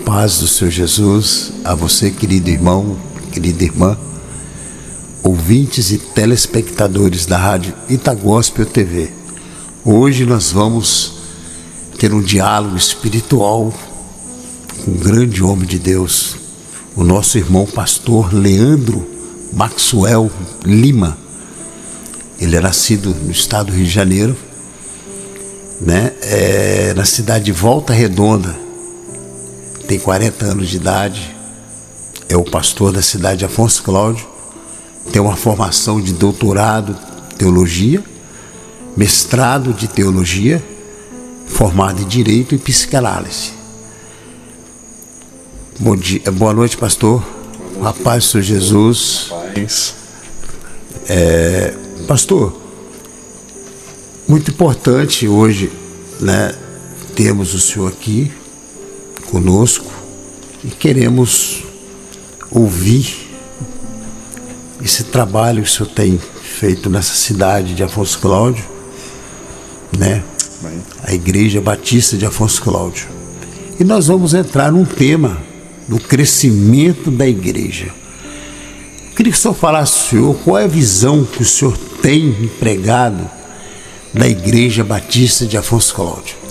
paz do Senhor Jesus a você, querido irmão, querida irmã, ouvintes e telespectadores da Rádio Itagospel TV. Hoje nós vamos ter um diálogo espiritual com um grande homem de Deus, o nosso irmão pastor Leandro Maxwell Lima. Ele é nascido no estado do Rio de Janeiro, na cidade de Volta Redonda. Tem 40 anos de idade, é o pastor da cidade de Afonso Cláudio, tem uma formação de doutorado em teologia, mestrado de teologia, formado em direito e psicanálise. Bom dia, boa noite, pastor. A paz do Senhor Jesus. Pastor, muito importante hoje, termos o senhor aqui conosco e queremos ouvir esse trabalho que o senhor tem feito nessa cidade de Afonso Cláudio, a Igreja Batista de Afonso Cláudio. E nós vamos entrar num tema do crescimento da igreja. Eu queria que o senhor falasse, senhor, qual é a visão que o senhor tem empregado da Igreja Batista de Afonso Cláudio.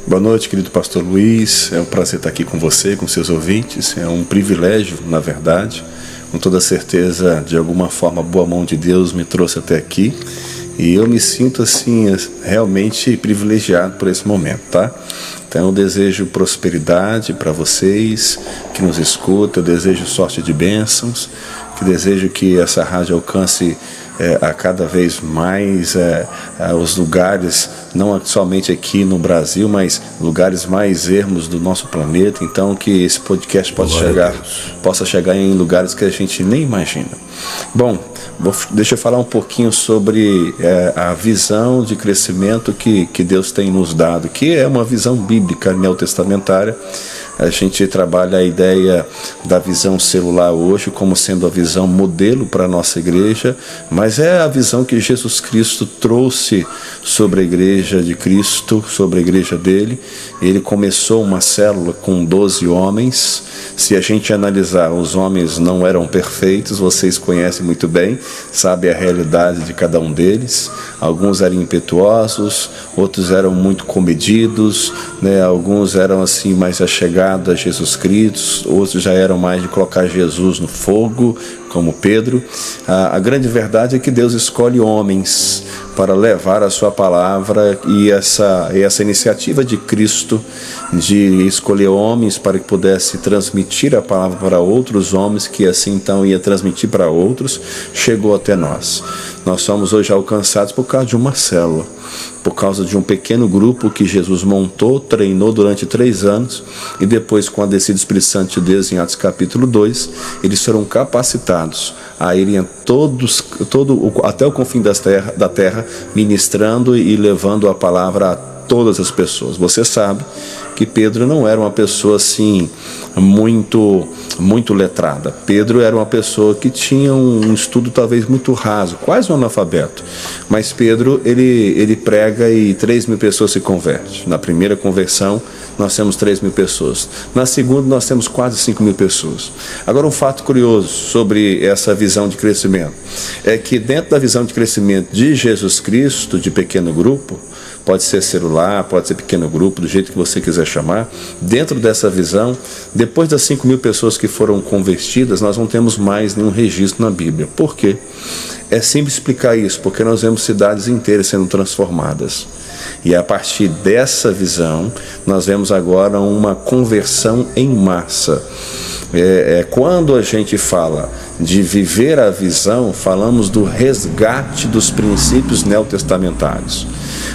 Boa noite, querido pastor Luiz, é um prazer estar aqui com você, com seus ouvintes, é um privilégio, na verdade, com toda certeza, de alguma forma, a boa mão de Deus me trouxe até aqui, e eu me sinto, assim, realmente privilegiado por esse momento, tá? Então eu desejo prosperidade para vocês que nos escutam, eu desejo sorte de bênçãos, que desejo que essa rádio alcance a cada vez mais os lugares, não somente aqui no Brasil, mas lugares mais ermos do nosso planeta. Então que esse podcast possa chegar em lugares que a gente nem imagina. Bom, deixa eu falar um pouquinho sobre a visão de crescimento que Deus tem nos dado, que é uma visão bíblica neotestamentária. A gente trabalha a ideia da visão celular hoje como sendo a visão modelo para a nossa igreja, mas é a visão que Jesus Cristo trouxe sobre a igreja de Cristo, sobre a igreja dele. Ele começou uma célula com 12 homens. Se a gente analisar, os homens não eram perfeitos, vocês conhecem muito bem, sabem a realidade de cada um deles. Alguns eram impetuosos, outros eram muito comedidos, alguns eram assim mais achegados a Jesus Cristo, outros já eram mais de colocar Jesus no fogo, como Pedro. A grande verdade é que Deus escolhe homens para levar a sua palavra, e essa iniciativa de Cristo de escolher homens para que pudesse transmitir a palavra para outros homens, que assim então ia transmitir para outros, chegou até nós. Nós somos hoje alcançados por causa de uma célula, por causa de um pequeno grupo que Jesus montou, treinou durante 3 anos, e depois, com a descida do Espírito Santo de Deus em Atos capítulo 2, eles foram capacitados a irem até o confim da terra, ministrando e levando a palavra a todas as pessoas. Você sabe que Pedro não era uma pessoa assim muito letrada. Pedro era uma pessoa que tinha um estudo talvez muito raso, quase um analfabeto. Mas Pedro, ele prega e 3.000 pessoas se convertem. Na primeira conversão, nós temos 3.000 pessoas. Na segunda, nós temos quase 5.000 pessoas. Agora, um fato curioso sobre essa visão de crescimento é que dentro da visão de crescimento de Jesus Cristo, de pequeno grupo, pode ser celular, pode ser pequeno grupo, do jeito que você quiser chamar, dentro dessa visão, depois das 5.000 pessoas que foram convertidas, nós não temos mais nenhum registro na Bíblia. Por quê? É simples explicar isso, porque nós vemos cidades inteiras sendo transformadas. E a partir dessa visão, nós vemos agora uma conversão em massa. Quando a gente fala de viver a visão, falamos do resgate dos princípios neotestamentários.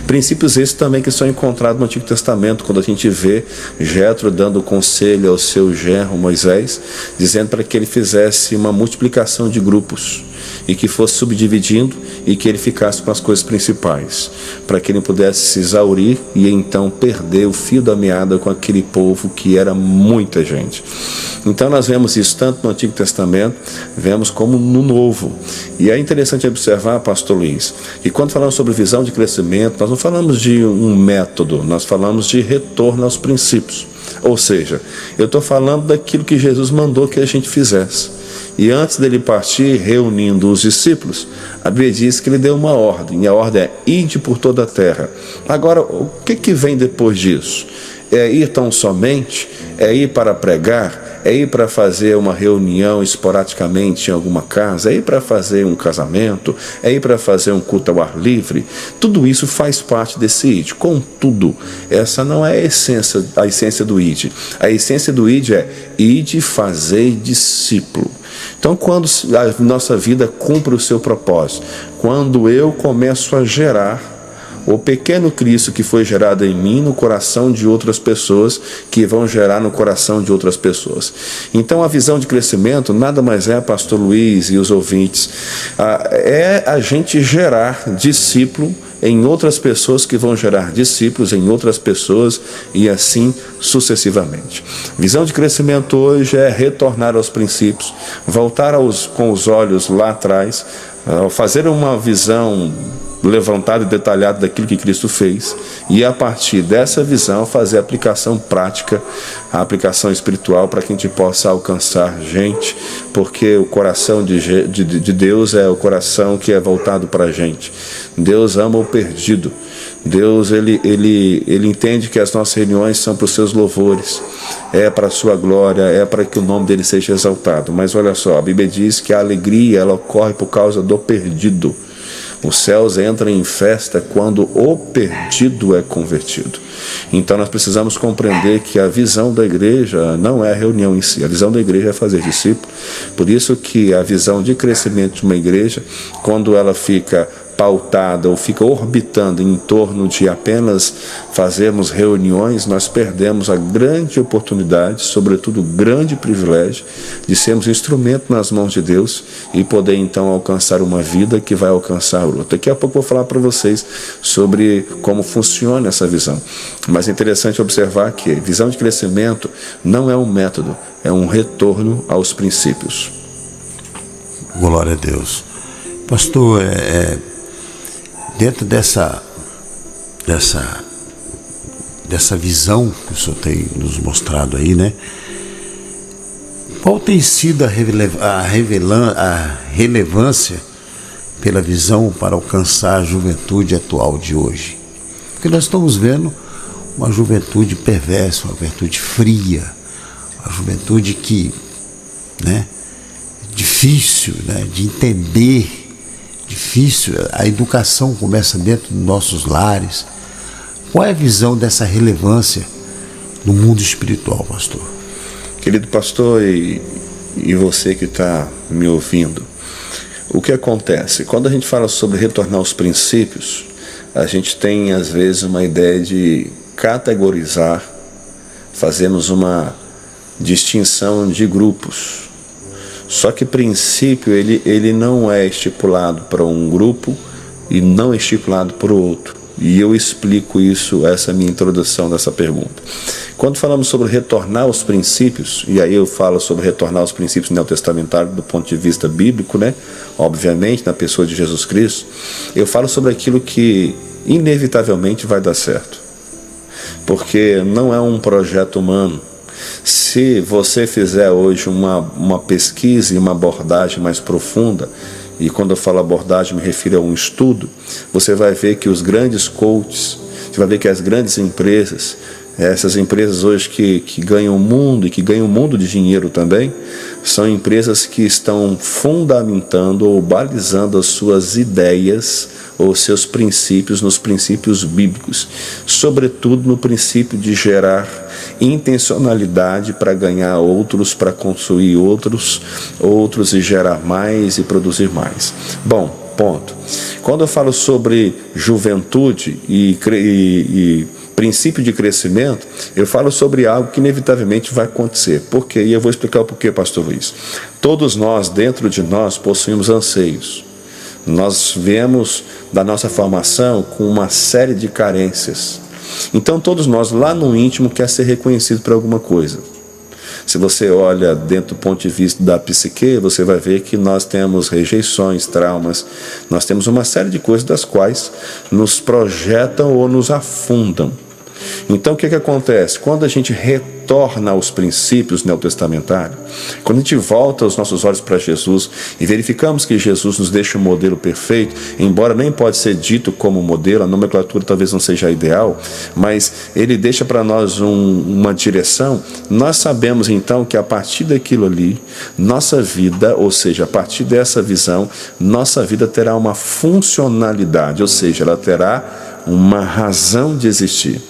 Princípios esses também que são encontrados no Antigo Testamento, quando a gente vê Jetro dando conselho ao seu genro Moisés, dizendo para que ele fizesse uma multiplicação de grupos e que fosse subdividindo e que ele ficasse com as coisas principais, para que ele pudesse se exaurir e então perder o fio da meada com aquele povo que era muita gente. Então nós vemos isso tanto no Antigo Testamento, vemos como no Novo. E é interessante observar, pastor Luiz, que quando falamos sobre visão de crescimento, nós não falamos de um método, nós falamos de retorno aos princípios. Ou seja, eu estou falando daquilo que Jesus mandou que a gente fizesse. E antes dele partir, reunindo os discípulos, a Bíblia diz que ele deu uma ordem, e a ordem é: ide por toda a terra. Agora, o que vem depois disso? É ir tão somente? É ir para pregar? É ir para fazer uma reunião esporadicamente em alguma casa? É ir para fazer um casamento? É ir para fazer um culto ao ar livre? Tudo isso faz parte desse id. Contudo, essa não é a essência do id. A essência do id é: ide fazer discípulo. Então, quando a nossa vida cumpre o seu propósito, quando eu começo a gerar o pequeno Cristo que foi gerado em mim no coração de outras pessoas, que vão gerar no coração de outras pessoas. Então, a visão de crescimento nada mais é, pastor Luiz e os ouvintes, é a gente gerar discípulo em outras pessoas que vão gerar discípulos em outras pessoas e assim sucessivamente. Visão de crescimento hoje é retornar aos princípios, voltar com os olhos lá atrás, fazer uma visão levantado e detalhado daquilo que Cristo fez, e a partir dessa visão fazer a aplicação prática, a aplicação espiritual, para que a gente possa alcançar gente, porque o coração de Deus é o coração que é voltado para a gente. Deus ama o perdido. Deus ele entende que as nossas reuniões são para os seus louvores, é para a sua glória, é para que o nome dele seja exaltado. Mas olha só, a Bíblia diz que a alegria ela ocorre por causa do perdido. Os céus entram em festa quando o perdido é convertido. Então nós precisamos compreender que a visão da igreja não é a reunião em si. A visão da igreja é fazer discípulo. Por isso que a visão de crescimento de uma igreja, quando ela fica pautada ou fica orbitando em torno de apenas fazermos reuniões, nós perdemos a grande oportunidade, sobretudo o grande privilégio de sermos instrumento nas mãos de Deus e poder então alcançar uma vida que vai alcançar outra. Daqui a pouco eu vou falar para vocês sobre como funciona essa visão. Mas é interessante observar que visão de crescimento não é um método, é um retorno aos princípios. Glória a Deus. Pastor, dentro dessa visão que o senhor tem nos mostrado aí, né? Qual tem sido a relevância pela visão para alcançar a juventude atual de hoje? Porque nós estamos vendo uma juventude perversa, uma juventude fria, uma juventude que, né, difícil, né, de entender, difícil. A educação começa dentro dos nossos lares. Qual é a visão dessa relevância no mundo espiritual, pastor? Querido pastor e você que está me ouvindo, o que acontece? Quando a gente fala sobre retornar aos princípios, a gente tem às vezes uma ideia de categorizar, fazemos uma distinção de grupos. Só que princípio ele não é estipulado para um grupo e não é estipulado para o outro. E eu explico isso, essa minha introdução dessa pergunta. Quando falamos sobre retornar aos princípios, e aí eu falo sobre retornar aos princípios neotestamentários do ponto de vista bíblico, né? Obviamente, na pessoa de Jesus Cristo, eu falo sobre aquilo que inevitavelmente vai dar certo. Porque não é um projeto humano. Se você fizer hoje uma pesquisa e uma abordagem mais profunda, e quando eu falo abordagem me refiro a um estudo, você vai ver que os grandes coaches, você vai ver que as grandes empresas, essas empresas hoje que ganham o mundo e que ganham o mundo de dinheiro também, são empresas que estão fundamentando ou balizando as suas ideias ou seus princípios nos princípios bíblicos, sobretudo no princípio de gerar intencionalidade para ganhar outros, para construir outros e gerar mais e produzir mais. Bom, ponto. Quando eu falo sobre juventude e princípio de crescimento, eu falo sobre algo que inevitavelmente vai acontecer. Por quê? E eu vou explicar o porquê, pastor Luiz. Todos nós, dentro de nós, possuímos anseios. Nós viemos da nossa formação com uma série de carências. Então todos nós lá no íntimo quer ser reconhecido por alguma coisa. Se você olha dentro do ponto de vista da psique, você vai ver que nós temos rejeições, traumas, nós temos uma série de coisas das quais nos projetam ou nos afundam. Então o que acontece? Quando a gente retorna aos princípios neotestamentários, quando a gente volta os nossos olhos para Jesus e verificamos que Jesus nos deixa um modelo perfeito, embora nem pode ser dito como modelo, a nomenclatura talvez não seja ideal, mas ele deixa para nós uma direção, nós sabemos então que a partir daquilo ali, nossa vida, ou seja, a partir dessa visão, nossa vida terá uma funcionalidade, ou seja, ela terá uma razão de existir.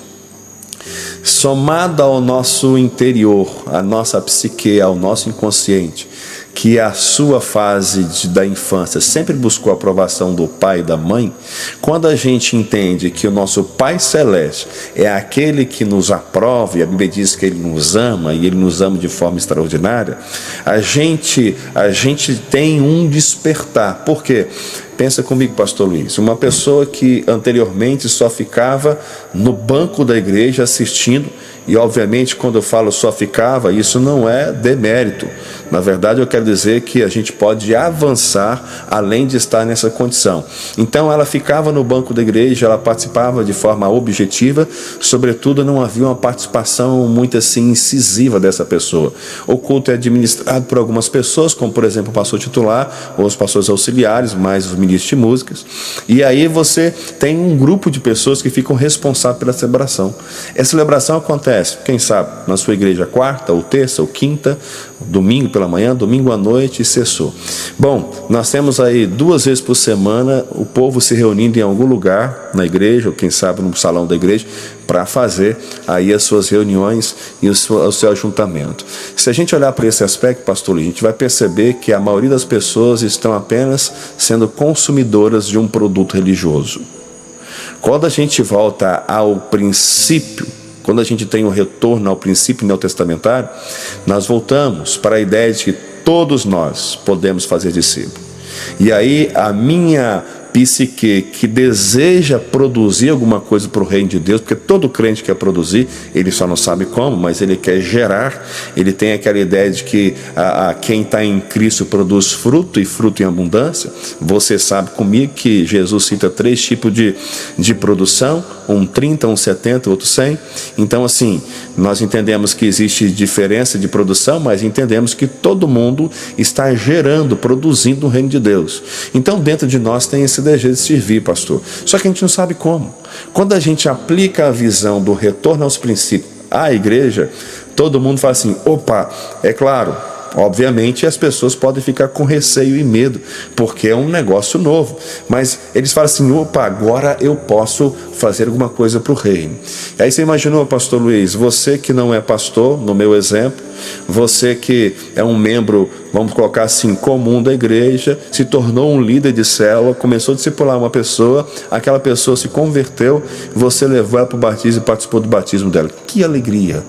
Somado ao nosso interior, à nossa psique, ao nosso inconsciente, que a sua fase da infância sempre buscou a aprovação do pai e da mãe, quando a gente entende que o nosso Pai Celeste é aquele que nos aprova, e a Bíblia diz que Ele nos ama, e Ele nos ama de forma extraordinária, a gente tem um despertar. Por quê? Pensa comigo, pastor Luiz, uma pessoa que anteriormente só ficava no banco da igreja assistindo, e obviamente quando eu falo só ficava, isso não é demérito. Na verdade eu quero dizer que a gente pode avançar além de estar nessa condição. Então ela ficava no banco da igreja, ela participava de forma objetiva, sobretudo não havia uma participação muito assim incisiva dessa pessoa. O culto é administrado por algumas pessoas, como por exemplo o pastor titular, ou os pastores auxiliares, mais os ministros de músicas, e aí você tem um grupo de pessoas que ficam responsáveis pela celebração. Essa celebração acontece, quem sabe, na sua igreja quarta, ou terça, ou quinta, domingo pela manhã, domingo à noite e cessou. Bom, nós temos aí 2 vezes por semana o povo se reunindo em algum lugar na igreja, ou quem sabe no salão da igreja, para fazer aí as suas reuniões e o seu ajuntamento. Se a gente olhar para esse aspecto, pastor, a gente vai perceber que a maioria das pessoas estão apenas sendo consumidoras de um produto religioso. Quando a gente volta ao princípio, quando a gente tem um retorno ao princípio neotestamentário, nós voltamos para a ideia de que todos nós podemos fazer discípulo. E aí a minha psique que deseja produzir alguma coisa para o reino de Deus, porque todo crente quer produzir, ele só não sabe como, mas ele quer gerar, ele tem aquela ideia de que quem está em Cristo produz fruto, e fruto em abundância. Você sabe comigo que Jesus cita 3 tipos de produção, um 30, um 70, outro 100. Então assim, nós entendemos que existe diferença de produção, mas entendemos que todo mundo está gerando, produzindo no reino de Deus. Então dentro de nós tem esse desejo de servir, pastor. Só que a gente não sabe como. Quando a gente aplica a visão do retorno aos princípios à igreja, todo mundo fala assim, opa, é claro, obviamente as pessoas podem ficar com receio e medo, porque é um negócio novo, mas eles falam assim, opa, agora eu posso fazer alguma coisa para o reino. Aí você imaginou, pastor Luiz, você que não é pastor, no meu exemplo, você que é um membro, vamos colocar assim, comum da igreja, se tornou um líder de célula, começou a discipular uma pessoa, aquela pessoa se converteu, você levou ela para o batismo e participou do batismo dela. Que alegria!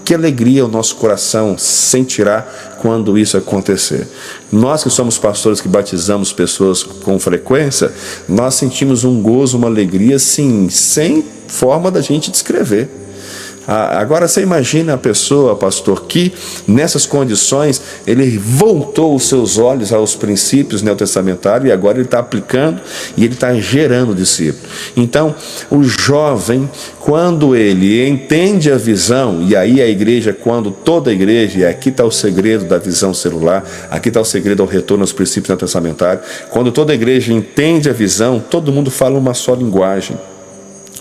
Que alegria o nosso coração sentirá quando isso acontecer. Nós que somos pastores que batizamos pessoas com frequência, nós sentimos um gozo, uma alegria, assim, sem forma da gente descrever. Agora você imagina a pessoa, pastor, que nessas condições ele voltou os seus olhos aos princípios neotestamentários e agora ele está aplicando e ele está gerando discípulos. Então o jovem, quando ele entende a visão, e aí a igreja, quando toda a igreja, e aqui está o segredo da visão celular, aqui está o segredo ao retorno aos princípios neotestamentários, quando toda a igreja entende a visão, todo mundo fala uma só linguagem.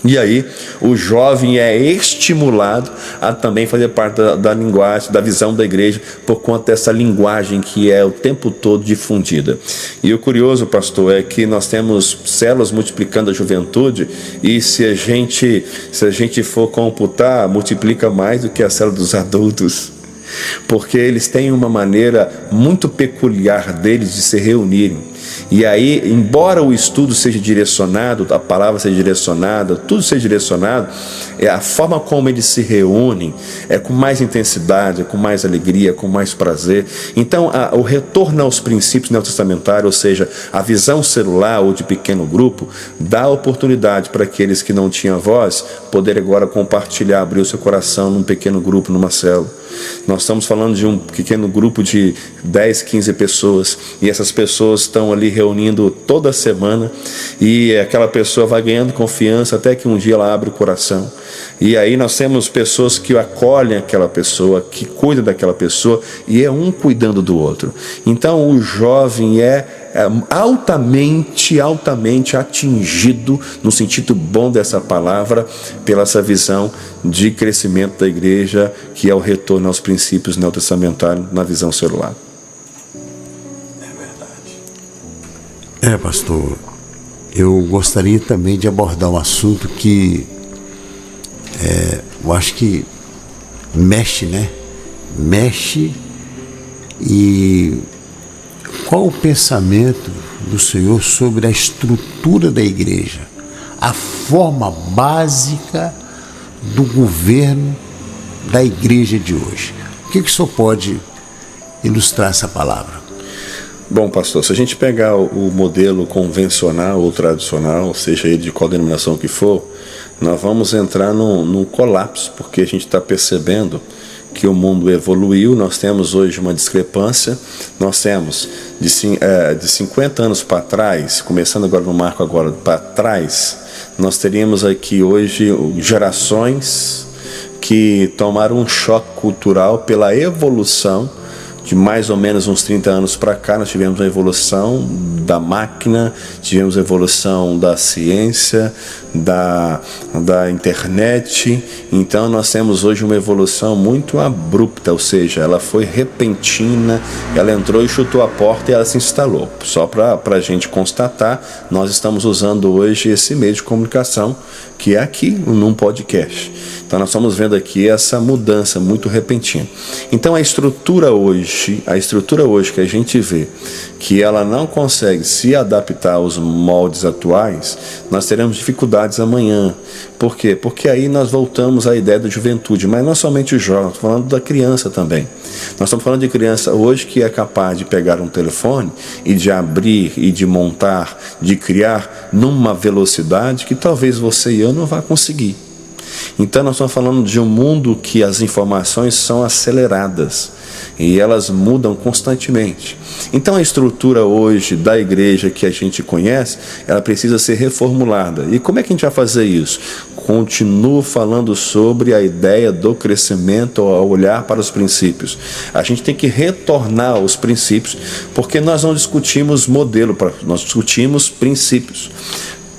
E aí o jovem é estimulado a também fazer parte da linguagem, da visão da igreja, por conta dessa linguagem que é o tempo todo difundida. E o curioso, pastor, é que nós temos células multiplicando a juventude, e se a gente for computar, multiplica mais do que a célula dos adultos, porque eles têm uma maneira muito peculiar deles de se reunirem. E aí, embora o estudo seja direcionado, a palavra seja direcionada, tudo seja direcionado, a forma como eles se reúnem é com mais intensidade, é com mais alegria, com mais prazer. Então, o retorno aos princípios neotestamentários, ou seja, a visão celular ou de pequeno grupo, dá oportunidade para aqueles que não tinham voz poderem agora compartilhar, abrir o seu coração num pequeno grupo, numa célula. Nós estamos falando de um pequeno grupo de 10, 15 pessoas, e essas pessoas estão ali ali reunindo toda semana, e aquela pessoa vai ganhando confiança até que um dia ela abre o coração. E aí nós temos pessoas que acolhem aquela pessoa, que cuidam daquela pessoa, e é um cuidando do outro. Então o jovem é altamente atingido, no sentido bom dessa palavra, pela essa visão de crescimento da igreja, que é o retorno aos princípios neotestamentários na visão celular. É verdade. Pastor, eu gostaria também de abordar um assunto que eu acho que mexe, e qual o pensamento do Senhor sobre a estrutura da igreja, a forma básica do governo da igreja de hoje? O que o senhor pode ilustrar essa palavra? Bom, pastor, se a gente pegar o modelo convencional ou tradicional, seja ele de qual denominação que for, nós vamos entrar num colapso, porque a gente está percebendo que o mundo evoluiu. Nós temos hoje uma discrepância. Nós temos de 50 anos para trás, começando agora no marco agora para trás, nós teríamos aqui hoje gerações que tomaram um choque cultural pela evolução. De mais ou menos uns 30 anos para cá, nós tivemos a evolução da máquina, tivemos a evolução da ciência, da internet. Então nós temos hoje uma evolução muito abrupta, ou seja, ela foi repentina, ela entrou e chutou a porta e ela se instalou. Só para a gente constatar, nós estamos usando hoje esse meio de comunicação, que é aqui num podcast. Então nós estamos vendo aqui essa mudança muito repentina. Então a estrutura hoje que a gente vê, que ela não consegue se adaptar aos moldes atuais, nós teremos dificuldades amanhã. Por quê? Porque aí nós voltamos à ideia da juventude, mas não somente os jovens, estamos falando da criança também. Nós estamos falando de criança hoje que é capaz de pegar um telefone e de abrir e de montar, de criar numa velocidade que talvez você e eu não vá conseguir. Então nós estamos falando de um mundo que as informações são aceleradas e elas mudam constantemente. Então a estrutura hoje da igreja que a gente conhece, ela precisa ser reformulada. E como é que a gente vai fazer isso? Continuo falando sobre a ideia do crescimento ao olhar para os princípios. A gente tem que retornar aos princípios, porque nós não discutimos modelo, nós discutimos princípios.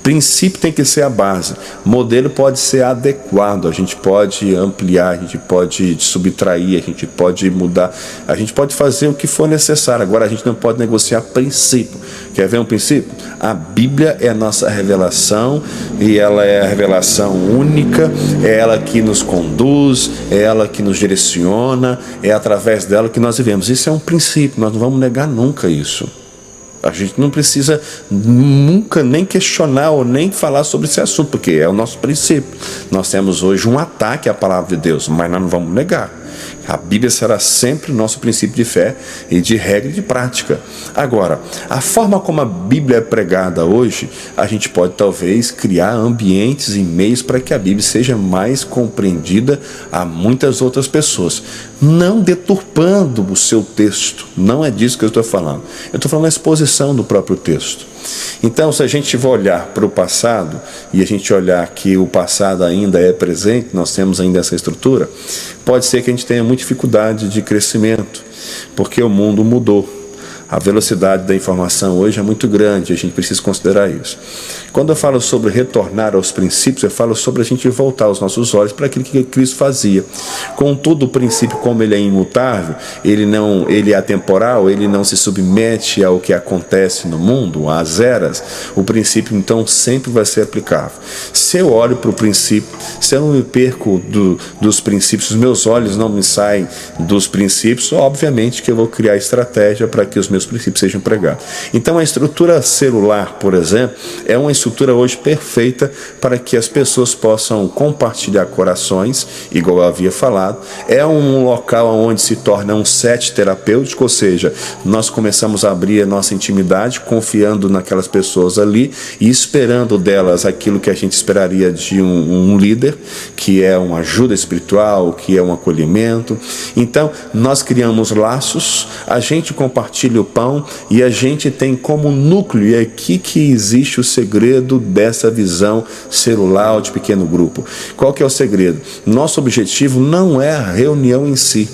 Princípio tem que ser a base. Modelo pode ser adequado, a gente pode ampliar, a gente pode subtrair, a gente pode mudar, a gente pode fazer o que for necessário. Agora a gente não pode negociar princípio. Quer ver um princípio? A Bíblia é a nossa revelação, e ela é a revelação única, é ela que nos conduz, é ela que nos direciona, é através dela que nós vivemos. Isso é um princípio, nós não vamos negar nunca isso. A gente não precisa nunca nem questionar ou nem falar sobre esse assunto, porque é o nosso princípio. Nós temos hoje um ataque à palavra de Deus, mas nós não vamos negar. A Bíblia será sempre o nosso princípio de fé e de regra e de prática. Agora, a forma como a Bíblia é pregada hoje, a gente pode talvez criar ambientes e meios para que a Bíblia seja mais compreendida a muitas outras pessoas. Não deturpando o seu texto, não é disso que eu estou falando. Eu estou falando da exposição do próprio texto. Então, se a gente for olhar para o passado, e a gente olhar que o passado ainda é presente, nós temos ainda essa estrutura, pode ser que a gente tenha muita dificuldade de crescimento, porque o mundo mudou. A velocidade da informação hoje é muito grande, a gente precisa considerar isso. Quando eu falo sobre retornar aos princípios, eu falo sobre a gente voltar os nossos olhos para aquilo que Cristo fazia. Contudo, o princípio, como ele é imutável, ele é atemporal, ele não se submete ao que acontece no mundo, às eras, o princípio então sempre vai ser aplicável. Se eu olho para o princípio, se eu não me perco dos princípios, os meus olhos não me saem dos princípios, obviamente que eu vou criar estratégia para que os meus princípios sejam pregados. Então a estrutura celular, por exemplo, é uma estrutura hoje perfeita para que as pessoas possam compartilhar corações, igual eu havia falado. É um local onde se torna um set terapêutico, ou seja, nós começamos a abrir a nossa intimidade, confiando naquelas pessoas ali e esperando delas aquilo que a gente esperaria de um líder, que é uma ajuda espiritual, que é um acolhimento. Então nós criamos laços, a gente compartilha o pão, e a gente tem como núcleo, e é aqui que existe o segredo dessa visão celular de pequeno grupo. Qual que é o segredo? Nosso objetivo não é a reunião em si.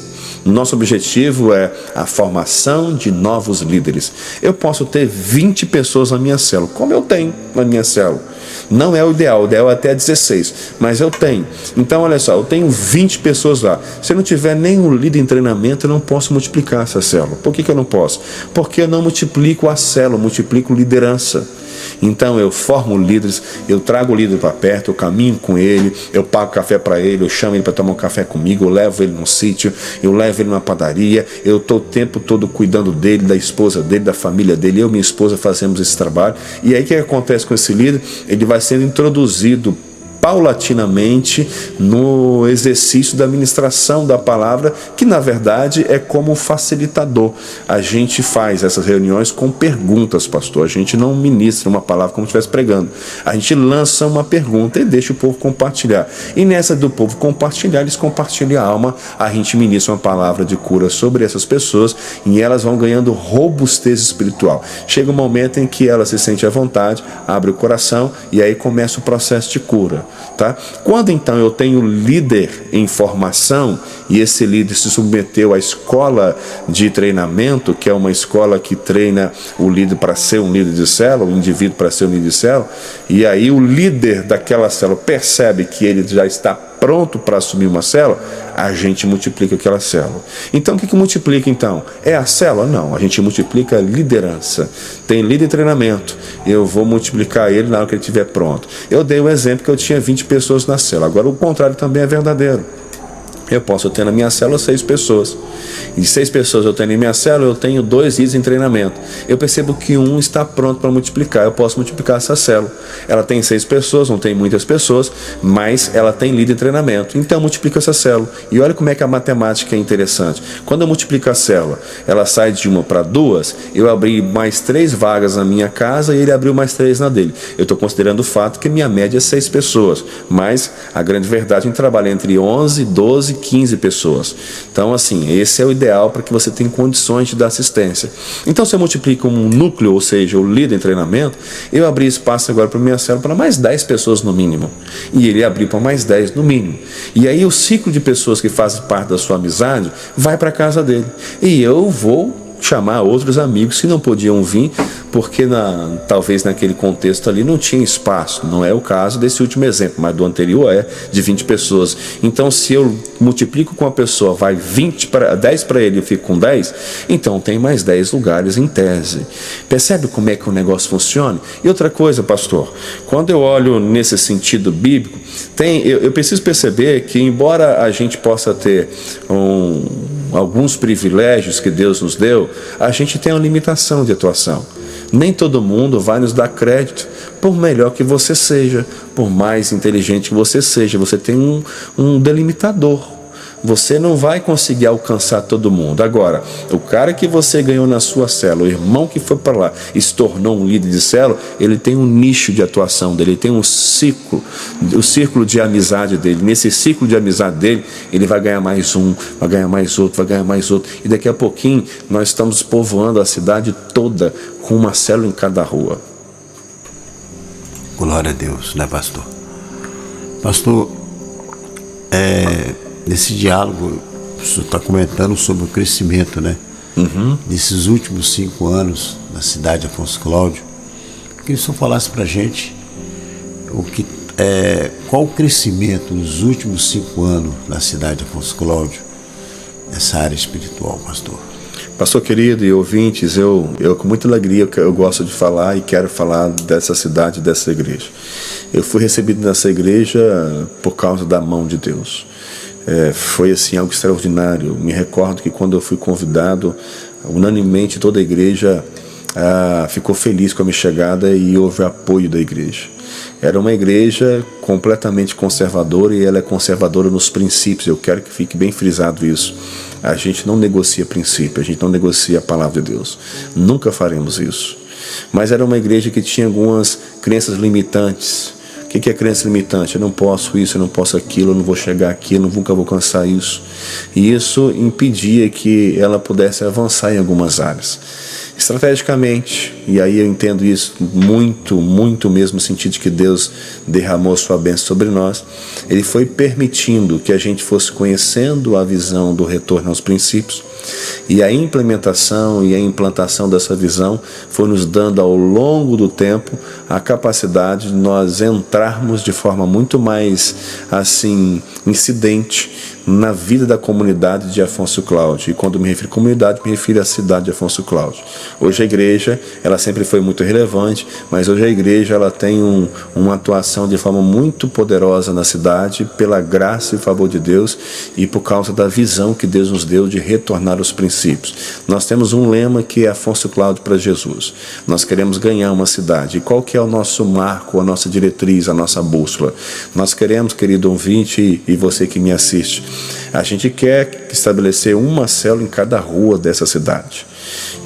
Nosso objetivo é a formação de novos líderes. Eu posso ter 20 pessoas na minha célula, como eu tenho na minha célula. Não é o ideal é até 16, mas eu tenho. Então, olha só, eu tenho 20 pessoas lá. Se eu não tiver nenhum líder em treinamento, eu não posso multiplicar essa célula. Por que eu não posso? Porque eu não multiplico a célula, eu multiplico liderança. Então eu formo líderes, eu trago o líder para perto, eu caminho com ele, eu pago café para ele, eu chamo ele para tomar um café comigo, eu levo ele num sítio, eu levo ele numa padaria, eu estou o tempo todo cuidando dele, da esposa dele, da família dele, eu e minha esposa fazemos esse trabalho. E aí o que acontece com esse líder? Ele vai sendo introduzido paulatinamente no exercício da ministração da palavra, que na verdade é como facilitador. A gente faz essas reuniões com perguntas, pastor. A gente não ministra uma palavra como se estivesse pregando. A gente lança uma pergunta e deixa o povo compartilhar. E nessa do povo compartilhar, eles compartilham a alma. A gente ministra uma palavra de cura sobre essas pessoas e elas vão ganhando robustez espiritual. Chega um momento em que ela se sente à vontade, abre o coração e aí começa o processo de cura. Tá? Quando então eu tenho líder em formação e esse líder se submeteu à escola de treinamento, que é uma escola que treina o líder para ser um líder de célula, o indivíduo para ser um líder de célula, e aí o líder daquela célula percebe que ele já está pronto para assumir uma célula, a gente multiplica aquela célula. Então o que multiplica então? É a célula? Não, a gente multiplica a liderança. Tem líder em treinamento, eu vou multiplicar ele na hora que ele estiver pronto. Eu dei um exemplo que eu tinha 20 pessoas na célula, agora o contrário também é verdadeiro. Eu posso ter na minha célula 6 pessoas. E de 6 pessoas eu tenho na minha célula, eu tenho 2 líderes em treinamento. Eu percebo que um está pronto para multiplicar. Eu posso multiplicar essa célula. Ela tem 6 pessoas, não tem muitas pessoas, mas ela tem líder em treinamento. Então eu multiplico essa célula. E olha como é que a matemática é interessante. Quando eu multiplico a célula, ela sai de 1 para 2, eu abri mais 3 vagas na minha casa e ele abriu mais 3 na dele. Eu estou considerando o fato que minha média é 6 pessoas. Mas a grande verdade, a gente trabalha entre 11, 12 15 pessoas. Então, assim, esse é o ideal para que você tenha condições de dar assistência. Então, se eu multiplico um núcleo, ou seja, o líder em treinamento, eu abri espaço agora para minha célula para mais 10 pessoas no mínimo. E ele abriu para mais 10 no mínimo. E aí o ciclo de pessoas que fazem parte da sua amizade vai para a casa dele. E eu vou chamar outros amigos que não podiam vir, porque talvez naquele contexto ali não tinha espaço. Não é o caso desse último exemplo, mas do anterior é de 20 pessoas. Então, se eu multiplico com a pessoa, vai 10 para ele e eu fico com 10, então tem mais 10 lugares em tese. Percebe como é que o negócio funciona? E outra coisa, pastor, quando eu olho nesse sentido bíblico, eu preciso perceber que, embora a gente possa ter alguns privilégios que Deus nos deu, a gente tem uma limitação de atuação. Nem todo mundo vai nos dar crédito, por melhor que você seja, por mais inteligente que você seja. Você tem um delimitador. Você não vai conseguir alcançar todo mundo. Agora, o cara que você ganhou na sua célula, o irmão que foi para lá e se tornou um líder de célula, ele tem um nicho de atuação dele, ele tem um ciclo, o círculo de amizade dele. Nesse ciclo de amizade dele, ele vai ganhar mais um, vai ganhar mais outro, vai ganhar mais outro. E daqui a pouquinho, nós estamos povoando a cidade toda com uma célula em cada rua. Glória a Deus, né, pastor? Pastor, nesse diálogo, o senhor está comentando sobre o crescimento, né? Nesses últimos 5 anos na cidade de Afonso Cláudio. Queria que o senhor falasse para a gente qual o crescimento nos últimos 5 anos na cidade de Afonso Cláudio, nessa área espiritual, pastor. Pastor querido e ouvintes, eu com muita alegria eu gosto de falar e quero falar dessa cidade, dessa igreja. Eu fui recebido nessa igreja por causa da mão de Deus. Foi assim algo extraordinário. Me recordo que quando eu fui convidado, unanimemente toda a igreja ficou feliz com a minha chegada e houve apoio da igreja. Era uma igreja completamente conservadora e ela é conservadora nos princípios. Eu quero que fique bem frisado isso. A gente não negocia princípio, a gente não negocia a palavra de Deus. Nunca faremos isso. Mas era uma igreja que tinha algumas crenças limitantes. O que é crença limitante? Eu não posso isso, eu não posso aquilo, eu não vou chegar aqui, eu nunca vou alcançar isso. E isso impedia que ela pudesse avançar em algumas áreas. estrategicamente, e aí eu entendo isso muito mesmo, no sentido de que Deus derramou sua bênção sobre nós. Ele foi permitindo que a gente fosse conhecendo a visão do retorno aos princípios, e a implementação e a implantação dessa visão foi nos dando ao longo do tempo a capacidade de nós entrarmos de forma muito mais assim incidente na vida da comunidade de Afonso Cláudio. E quando me refiro à comunidade, me refiro à cidade de Afonso Cláudio. Hoje a igreja, ela sempre foi muito relevante, mas hoje a igreja ela tem uma atuação de forma muito poderosa na cidade, pela graça e favor de Deus e por causa da visão que Deus nos deu de retornar aos princípios. Nós temos um lema que é Afonso Cláudio para Jesus. Nós queremos ganhar uma cidade. E qual que é o nosso marco, a nossa diretriz, a nossa bússola? Nós queremos, querido ouvinte e você que me assiste, a gente quer estabelecer uma célula em cada rua dessa cidade.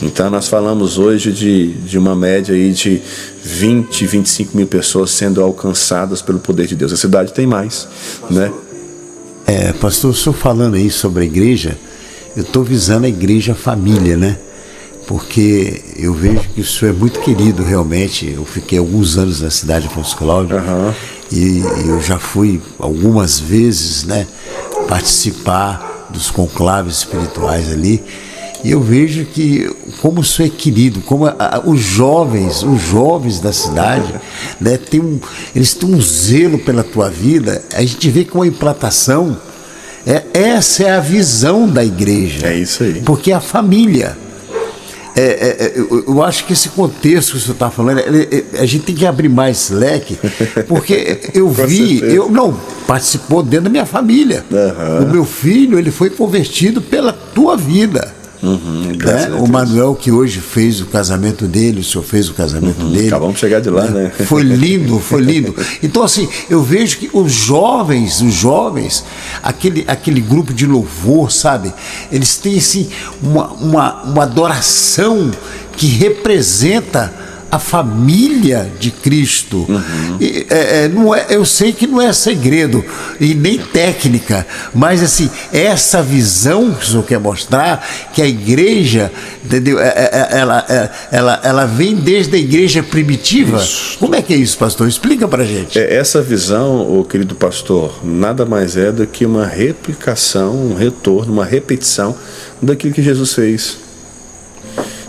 Então nós falamos hoje de uma média aí de 20, 25 mil pessoas sendo alcançadas pelo poder de Deus. A cidade tem mais, né? Pastor, o senhor falando aí sobre a igreja, eu estou visando a igreja família, né? Porque eu vejo que o senhor é muito querido realmente. Eu fiquei alguns anos na cidade de Afonso Cláudio, e eu já fui algumas vezes, né, participar dos conclaves espirituais ali, e eu vejo que como o senhor é querido, como os jovens da cidade, né, eles têm um zelo pela tua vida. A gente vê que uma implantação, essa é a visão da igreja. É isso aí. Porque a família, eu acho que esse contexto que o senhor está falando, a gente tem que abrir mais leque, porque eu vi, participou dentro da minha família. O meu filho, ele foi convertido pela tua vida. O Manuel, que hoje fez o casamento dele, o senhor fez o casamento dele. Acabamos de chegar de lá, né? Foi lindo. Então, assim, eu vejo que os jovens, aquele grupo de louvor, sabe? Eles têm, assim, uma adoração que representa a família de Cristo. Eu sei que não é segredo e nem técnica, mas assim, essa visão que o senhor quer mostrar, que a igreja, entendeu? Ela vem desde a igreja primitiva. Isso. Como é que é isso, pastor? Explica pra gente. Essa visão, ô querido pastor, nada mais é do que uma replicação, um retorno, uma repetição daquilo que Jesus fez.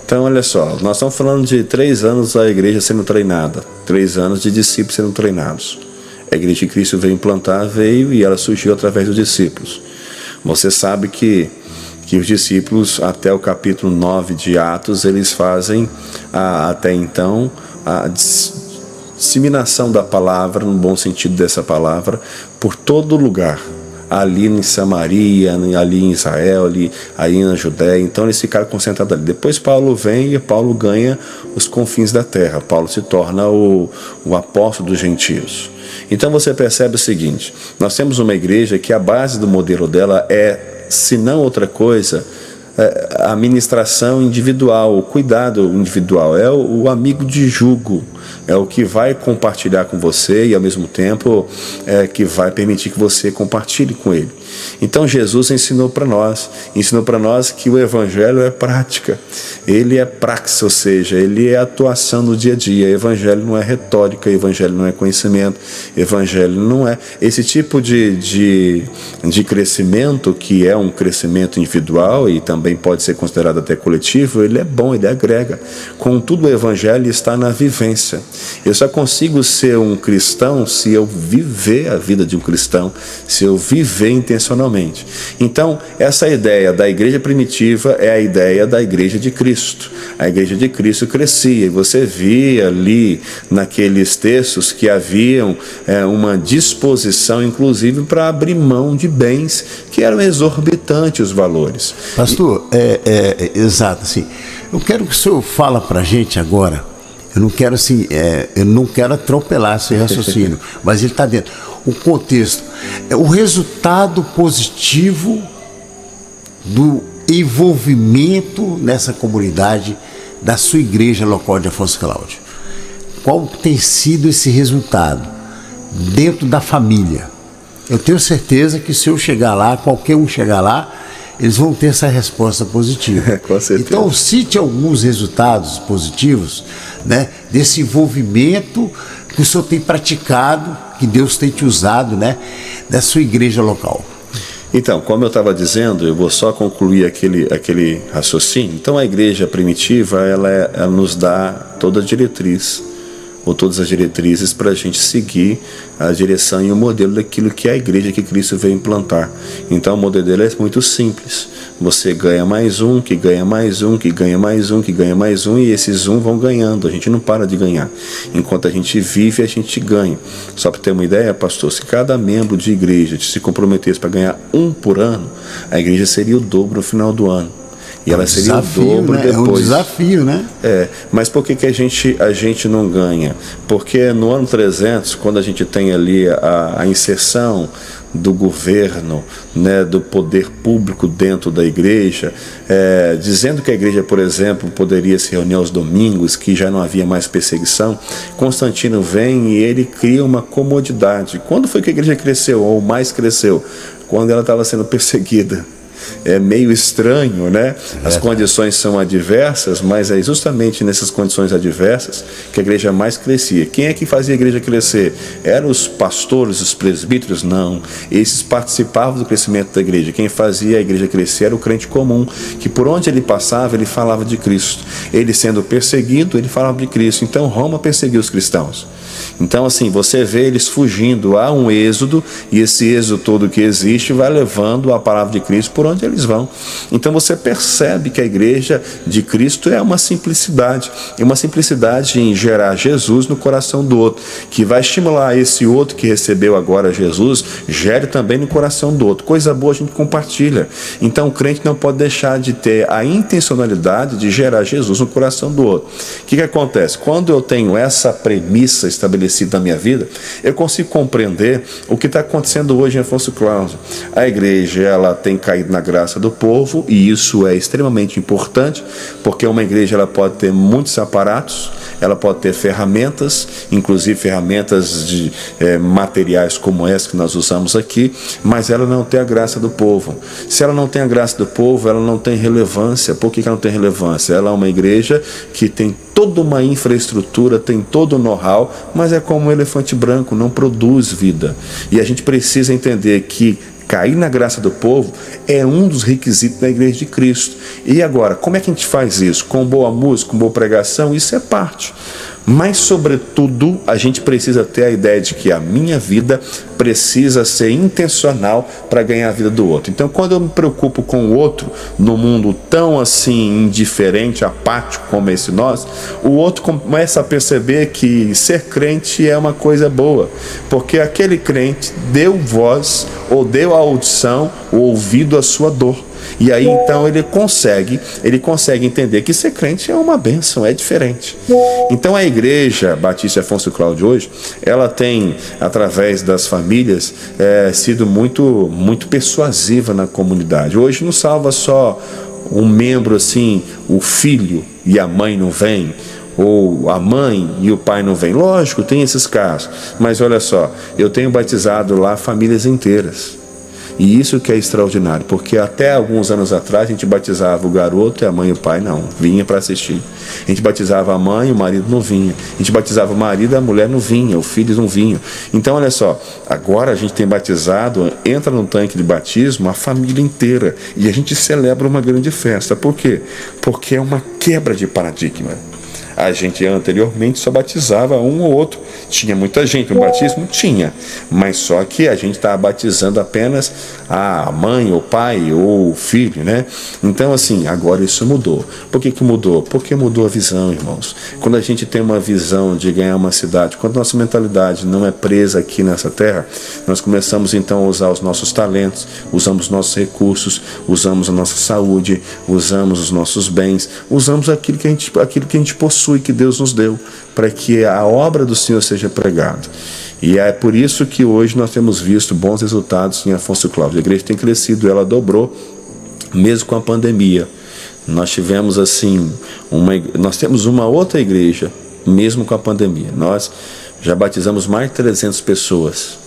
Então, olha só, nós estamos falando de 3 anos da igreja sendo treinada, 3 anos de discípulos sendo treinados. A igreja de Cristo veio e ela surgiu através dos discípulos. Você sabe que os discípulos, até o capítulo 9 de Atos, eles fazem até então a disseminação da palavra, no bom sentido dessa palavra, por todo lugar. Ali em Samaria, ali em Israel, aí na Judéia. Então eles ficaram concentrados ali. Depois Paulo vem e Paulo ganha os confins da terra. Paulo se torna o apóstolo dos gentios. Então você percebe o seguinte: nós temos uma igreja que a base do modelo dela é, se não outra coisa, a ministração individual, o cuidado individual, é o amigo de jugo, é o que vai compartilhar com você e ao mesmo tempo que vai permitir que você compartilhe com ele. Então Jesus ensinou para nós que o evangelho é prática, ele é praxis, ou seja, ele é atuação no dia a dia. Evangelho não é retórica, evangelho não é conhecimento, evangelho não é esse tipo de crescimento que é um crescimento individual e também pode ser considerado até coletivo. Ele é bom, ele agrega. Contudo, o evangelho está na vivência. Eu só consigo ser um cristão se eu viver a vida de um cristão, se eu viver intencionalmente. Então, essa ideia da igreja primitiva é a ideia da igreja de Cristo. A igreja de Cristo crescia, e você via ali naqueles textos que haviam uma disposição, inclusive, para abrir mão de bens que eram exorbitantes os valores. Pastor, exato, assim, eu quero que o senhor fala para a gente agora. Eu não quero assim, eu não quero atropelar esse raciocínio, mas ele está dentro. O contexto, o resultado positivo do envolvimento nessa comunidade da sua igreja local de Afonso Cláudio. Qual tem sido esse resultado dentro da família? Eu tenho certeza que se eu chegar lá, qualquer um chegar lá, eles vão ter essa resposta positiva. Com certeza. Então, cite alguns resultados positivos, né, desse envolvimento que o senhor tem praticado, que Deus tem te usado, né, da sua igreja local. Então, como eu estava dizendo, eu vou só concluir aquele raciocínio. Então, a igreja primitiva, ela nos dá toda a diretriz, ou todas as diretrizes para a gente seguir a direção e o modelo daquilo que é a igreja que Cristo veio implantar. Então, o modelo dele é muito simples. Você ganha mais um, que ganha mais um, que ganha mais um, que ganha mais um, e esses vão ganhando. A gente não para de ganhar. Enquanto a gente vive, a gente ganha. Só para ter uma ideia, pastor, se cada membro de igreja se comprometesse para ganhar um por ano, a igreja seria o dobro no final do ano. E ela seria desafio, o dobro, né? Depois. É um desafio, né? Mas por que a gente não ganha? Porque no ano 300, quando a gente tem ali a inserção do governo, né, do poder público dentro da igreja, dizendo que a igreja, por exemplo, poderia se reunir aos domingos, que já não havia mais perseguição, Constantino vem e ele cria uma comodidade. Quando foi que a igreja cresceu, ou mais cresceu? Quando ela estava sendo perseguida. É meio estranho, né? As condições são adversas, mas é justamente nessas condições adversas que a igreja mais crescia. Quem é que fazia a igreja crescer? Eram os pastores, os presbíteros? Não. Esses participavam do crescimento da igreja. Quem fazia a igreja crescer era o crente comum, que por onde ele passava, ele falava de Cristo. Ele sendo perseguido, ele falava de Cristo. Então Roma perseguiu os cristãos. Então, assim, você vê eles fugindo, há um êxodo, e esse êxodo todo que existe vai levando a palavra de Cristo por onde eles vão. Então você percebe que a igreja de Cristo é uma simplicidade em gerar Jesus no coração do outro, que vai estimular esse outro que recebeu agora Jesus, gere também no coração do outro. Coisa boa a gente compartilha. Então o crente não pode deixar de ter a intencionalidade de gerar Jesus no coração do outro. O que acontece? Quando eu tenho essa premissa estabelecida na minha vida, eu consigo compreender o que está acontecendo hoje em Afonso Cláudio. A igreja, ela tem caído na graça do povo, e isso é extremamente importante, porque uma igreja, ela pode ter muitos aparatos, ela pode ter ferramentas, inclusive ferramentas de materiais como essa que nós usamos aqui, mas ela não tem a graça do povo. Se ela não tem a graça do povo, ela não tem relevância. Por que ela não tem relevância? Ela é uma igreja que tem toda uma infraestrutura, tem todo o know-how, mas é como um elefante branco, não produz vida. E a gente precisa entender que cair na graça do povo é um dos requisitos da igreja de Cristo. E agora, como é que a gente faz isso? Com boa música, com boa pregação? Isso é parte. Mas, sobretudo, a gente precisa ter a ideia de que a minha vida precisa ser intencional para ganhar a vida do outro. Então, quando eu me preocupo com o outro, no mundo tão assim indiferente, apático como esse nosso, o outro começa a perceber que ser crente é uma coisa boa, porque aquele crente deu voz, ou deu a audição, o ouvido à sua dor. E aí então ele consegue entender que ser crente é uma bênção, é diferente. Então a igreja Batista Afonso Cláudio hoje, ela tem, através das famílias, sido muito, muito persuasiva na comunidade. Hoje não salva só um membro assim, o filho e a mãe não vêm, ou a mãe e o pai não vêm. Lógico, tem esses casos, mas olha só, eu tenho batizado lá famílias inteiras. E isso que é extraordinário, porque até alguns anos atrás a gente batizava o garoto e a mãe e o pai não, vinha para assistir. A gente batizava a mãe e o marido não vinha. A gente batizava o marido e a mulher não vinha, os filhos não vinham. Então olha só, agora a gente tem batizado, entra no tanque de batismo a família inteira, e a gente celebra uma grande festa. Por quê? Porque é uma quebra de paradigma. A gente anteriormente só batizava um ou outro. Tinha muita gente no batismo? Tinha. Mas só que a gente estava batizando apenas a mãe, o pai ou o filho, né? Então assim, agora isso mudou. Por que mudou? Porque mudou a visão, irmãos. Quando a gente tem uma visão de ganhar uma cidade, quando nossa mentalidade não é presa aqui nessa terra, nós começamos então a usar os nossos talentos, usamos nossos recursos, usamos a nossa saúde, usamos os nossos bens, usamos aquilo que a gente possui, que Deus nos deu, para que a obra do Senhor seja pregada. E é por isso que hoje nós temos visto bons resultados em Afonso Cláudio. A igreja tem crescido, ela dobrou, mesmo com a pandemia. Nós tivemos assim, nós temos uma outra igreja, mesmo com a pandemia. Nós já batizamos mais de 300 pessoas.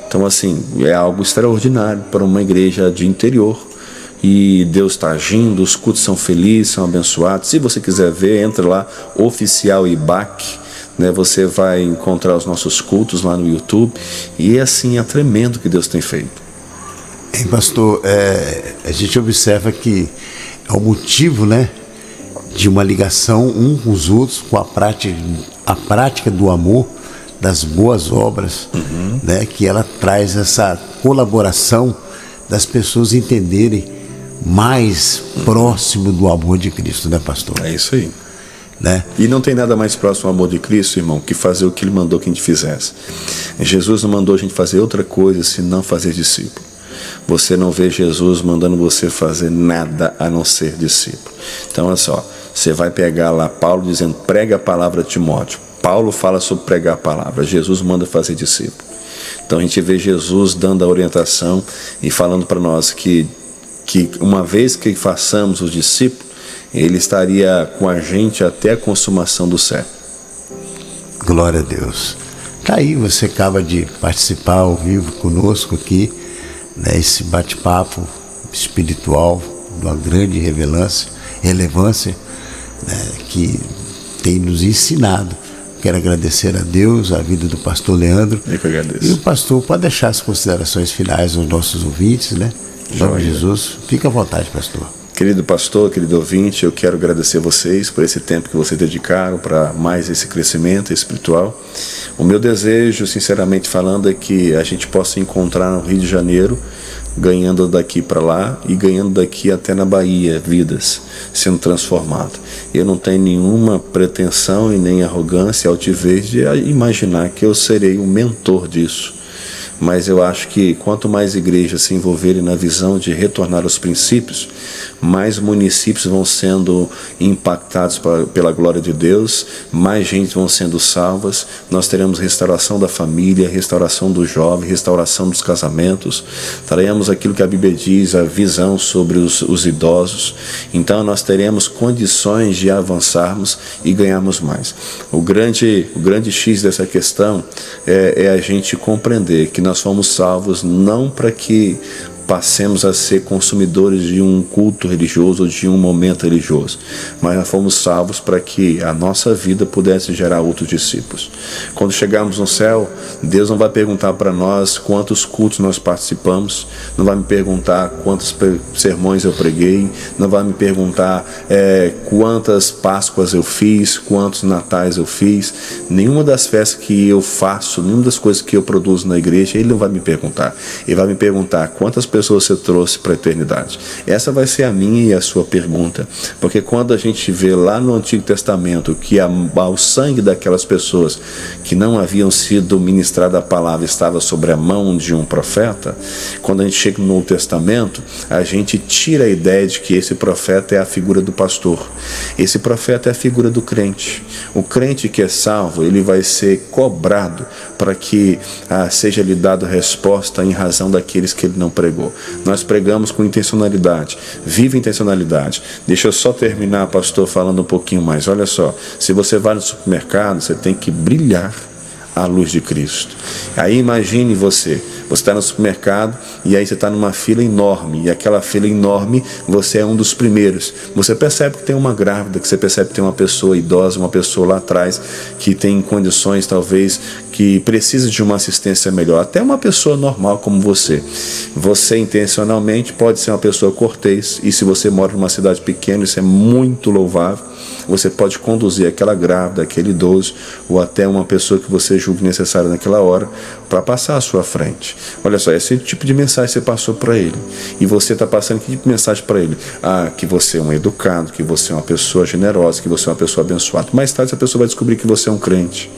Então assim, é algo extraordinário para uma igreja de interior, e Deus está agindo, os cultos são felizes, são abençoados. Se você quiser ver, entre lá, Oficial IBAC, né? Você vai encontrar os nossos cultos lá no YouTube, e assim é tremendo o que Deus tem feito. Pastor, a gente observa que é o motivo, né, de uma ligação um com os outros, com a prática do amor, das boas obras, né, que ela traz essa colaboração das pessoas entenderem mais próximo do amor de Cristo, né, pastor? É isso aí. Né? E não tem nada mais próximo ao amor de Cristo, irmão, que fazer o que Ele mandou que a gente fizesse. Jesus não mandou a gente fazer outra coisa senão fazer discípulo. Você não vê Jesus mandando você fazer nada a não ser discípulo. Então, olha só, você vai pegar lá Paulo dizendo, prega a palavra a Timóteo. Paulo fala sobre pregar a palavra, Jesus manda fazer discípulo. Então a gente vê Jesus dando a orientação e falando para nós que uma vez que façamos os discípulos, Ele estaria com a gente até a consumação do século. Glória a Deus. Tá aí, você acaba de participar ao vivo conosco aqui, né, esse bate-papo espiritual de uma grande relevância, né, que tem nos ensinado. Quero agradecer a Deus, a vida do pastor Leandro. Eu que agradeço. E o pastor pode deixar as considerações finais aos nossos ouvintes, né? Em nome de Jesus, fica à vontade, pastor. Querido pastor, querido ouvinte, eu quero agradecer vocês por esse tempo que vocês dedicaram para mais esse crescimento espiritual. O meu desejo, sinceramente falando, é que a gente possa encontrar no Rio de Janeiro, ganhando daqui para lá e ganhando daqui até na Bahia, vidas sendo transformadas. Eu não tenho nenhuma pretensão e nem arrogância, altivez de imaginar que eu serei o mentor disso. Mas eu acho que quanto mais igrejas se envolverem na visão de retornar aos princípios, mais municípios vão sendo impactados pela glória de Deus, mais gente vão sendo salvas, nós teremos restauração da família, restauração do jovem, restauração dos casamentos, teremos aquilo que a Bíblia diz, a visão sobre os idosos. Então nós teremos condições de avançarmos e ganharmos mais. O grande X dessa questão é a gente compreender que nós fomos salvos não para que passemos a ser consumidores de um culto religioso ou de um momento religioso, mas nós fomos salvos para que a nossa vida pudesse gerar outros discípulos. Quando chegarmos no céu, Deus não vai perguntar para nós quantos cultos nós participamos, não vai me perguntar quantos sermões eu preguei, não vai me perguntar quantas Páscoas eu fiz, quantos Natais eu fiz. Nenhuma das festas que eu faço, nenhuma das coisas que eu produzo na igreja, Ele não vai me perguntar. Ele vai me perguntar quantas pessoas você trouxe para a eternidade. Essa vai ser a minha e a sua pergunta, porque quando a gente vê lá no Antigo Testamento que o sangue daquelas pessoas que não haviam sido ministrada a palavra estava sobre a mão de um profeta, quando a gente chega no Novo Testamento, a gente tira a ideia de que esse profeta é a figura do pastor. Esse profeta é a figura do crente. O crente que é salvo, ele vai ser cobrado para que seja lhe dado resposta em razão daqueles que ele não pregou. Nós pregamos com intencionalidade, viva intencionalidade. Deixa eu só terminar, pastor, falando um pouquinho mais. Olha só, se você vai no supermercado, você tem que brilhar a luz de Cristo. Aí imagine você está no supermercado e aí você está numa fila enorme, e aquela fila enorme você é um dos primeiros. Você percebe que tem uma grávida, que você percebe que tem uma pessoa idosa, uma pessoa lá atrás que tem condições talvez que precisa de uma assistência melhor, até uma pessoa normal como você. Você intencionalmente pode ser uma pessoa cortês, e se você mora numa cidade pequena, isso é muito louvável. Você pode conduzir aquela grávida, aquele idoso, ou até uma pessoa que você julgue necessária naquela hora, para passar à sua frente. Olha só, esse tipo de mensagem você passou para ele. E você está passando que tipo de mensagem para ele? Que você é um educado, que você é uma pessoa generosa, que você é uma pessoa abençoada. Mais tarde essa pessoa vai descobrir que você é um crente.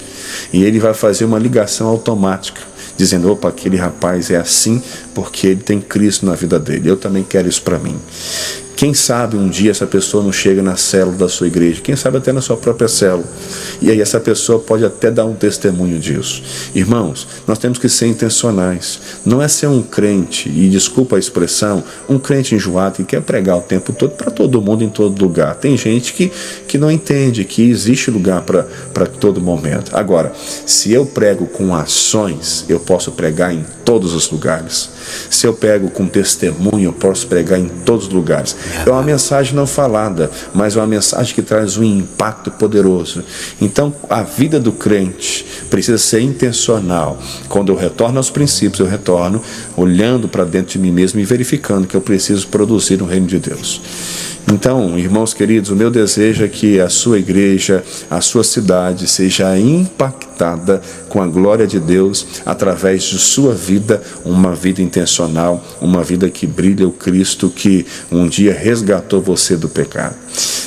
E ele vai fazer uma ligação automática, dizendo, opa, aquele rapaz é assim porque ele tem Cristo na vida dele. Eu também quero isso para mim. Quem sabe um dia essa pessoa não chega na célula da sua igreja, quem sabe até na sua própria célula, e aí essa pessoa pode até dar um testemunho disso. Irmãos, nós temos que ser intencionais. Não é ser um crente, e desculpa a expressão, um crente enjoado que quer pregar o tempo todo para todo mundo em todo lugar. Tem gente que não entende que existe lugar para todo momento. Agora, se eu prego com ações, eu posso pregar em todos os lugares. Se eu prego com testemunho, eu posso pregar em todos os lugares. É uma mensagem não falada, mas é uma mensagem que traz um impacto poderoso. Então, a vida do crente precisa ser intencional. Quando eu retorno aos princípios, eu retorno olhando para dentro de mim mesmo e verificando que eu preciso produzir no reino de Deus. Então, irmãos queridos, o meu desejo é que a sua igreja, a sua cidade seja impactada com a glória de Deus através de sua vida, uma vida intencional, uma vida que brilha o Cristo que um dia resgatou você do pecado.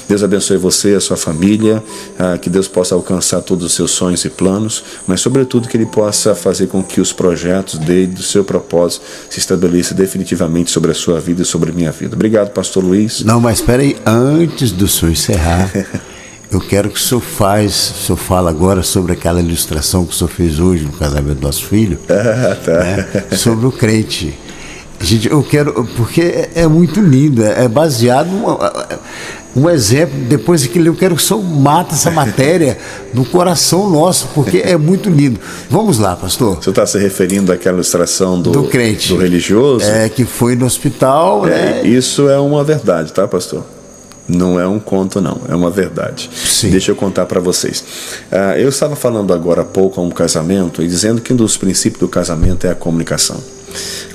Deus abençoe você, a sua família, que Deus possa alcançar todos os seus sonhos e planos, mas sobretudo que Ele possa fazer com que os projetos dele, do seu propósito, se estabeleçam definitivamente sobre a sua vida e sobre a minha vida. Obrigado, pastor Luiz. Não, mas espera aí, antes do senhor encerrar, eu quero que o senhor fala agora sobre aquela ilustração que o senhor fez hoje no casamento do nosso filho, né, sobre o crente. Gente, eu quero, porque é muito lindo, é baseado um exemplo. Depois que eu quero que o senhor mate essa matéria no coração nosso, porque é muito lindo. Vamos lá, pastor. O senhor está se referindo àquela ilustração do crente, do religioso? Que foi no hospital, né? Isso é uma verdade, tá, pastor? Não é um conto, não, é uma verdade. Sim. Deixa eu contar para vocês. Eu estava falando agora há pouco a um casamento e dizendo que um dos princípios do casamento é a comunicação.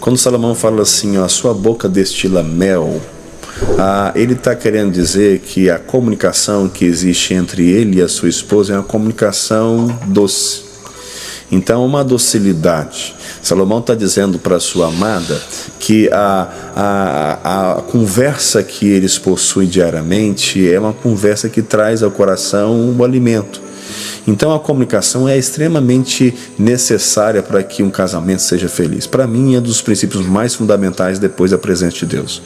Quando Salomão fala assim, a sua boca destila mel, ele está querendo dizer que a comunicação que existe entre ele e a sua esposa é uma comunicação doce. Então, uma docilidade. Salomão está dizendo para a sua amada que a conversa que eles possuem diariamente é uma conversa que traz ao coração o alimento. Então a comunicação é extremamente necessária para que um casamento seja feliz. Para mim é um dos princípios mais fundamentais depois da presença de Deus.